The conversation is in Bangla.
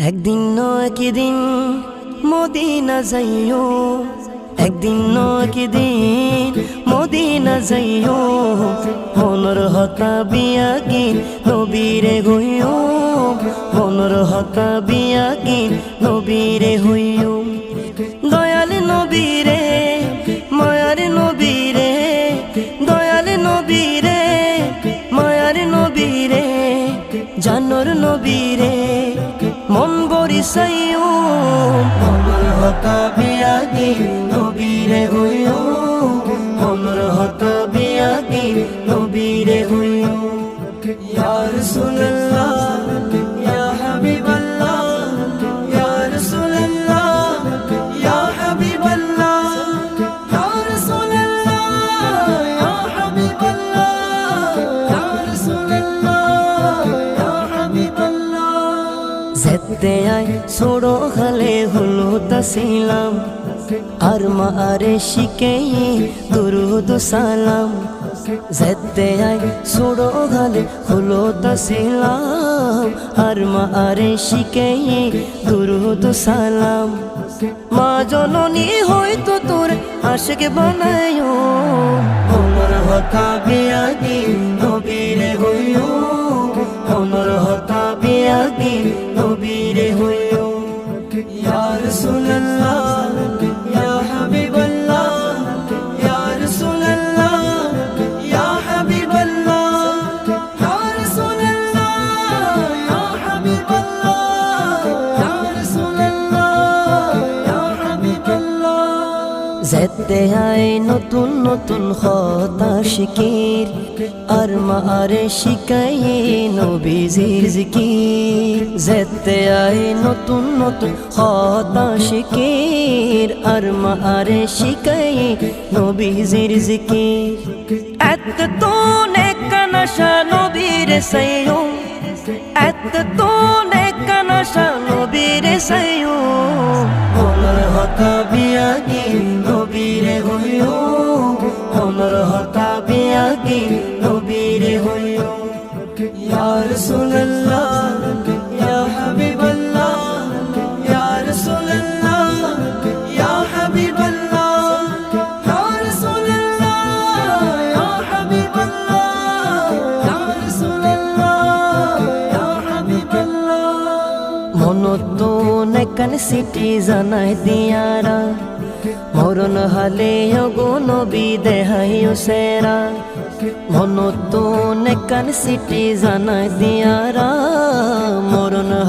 একদিন একদিন মদিনা যাইও, একদিন একদিন মদিনা যাইও, মনর হতা বিয়াগি নবীরে হইও, মনর হতা বিয়াগি নবীরে হইও। দয়াল নবীরে মায়ার নবীরে, দয়াল নবীরে মায়ার নবীরে, জানোর নবীরে মন বরিসাইও, মনর হতা বিয়াগি নবীরে হইও, মনর হতা বিয়াগি নবীরে হইও। ইয়া রাসূলুল্লাহ ইয়া হাবিবাল্লাহ, ইয়া রাসূলুল্লাহ ইয়া হাবিবাল্লাহ, ইয়া রাসূলুল্লাহ ইয়া হাবিবাল্লাহ, ইয়া রাসূলুল্লাহ ইয়া হাবিবাল্লাহ। যেতে আয় ছোড়ো খালে হলো তাসিলাম, আর মা আরে শিখে দুরুদ সালাম। যেতে আয় ছোড়ো খালে হলো তাসিলাম, আর মা আরে শিখে দুরুদ সালাম। মা জননী হয়তো তোর আশিক বানায়ো, মনর হতা বিয়াগি নবীরে হইও, মনর হতা বিয়াগি নবীরে হইও। ইয়া রাসূলুল্লাহ ইয়া হাবিবাল্লাহ, ইয়া রাসূলুল্লাহ ইয়া হাবিবাল্লাহ, ইয়া রাসূলুল্লাহ ইয়া হাবিবাল্লাহ, ইয়া রাসূলুল্লাহ ইয়া হাবিবাল্লাহ। যেতে আয় নতুন নতুন হতা শিকির, আর মা আরে শিখাই নবীজির জিকির। যেতে আয় নতুন নতুন হতা শিকির, আর মা আরে শিখাই নবীজির জিকির। এত তো নেকানাশা নবীরে সাইও, এত তো নেকানাশা নবীরে সাইও, মনর হতা বিয়াগি নবীরে হইও, মনর হতা বিয়াগি নবীরে হইও। ইয়া রাসূলুল্লাহ ইয়া হাবিবাল্লাহ, ইয়া রাসূলুল্লাহ ইয়া হাবিবাল্লাহ, ইয়া রাসূলুল্লাহ ইয়া হাবিবাল্লাহ, ইয়া রাসূলুল্লাহ ইয়া হাবিবাল্লাহ। মনত নেকান সিটি জানাই দিয়ারা, মরণ হালে গো নবী দেহাইও সেরা। মনত নেকান সিটি জানাই দিয়ারা, মরণ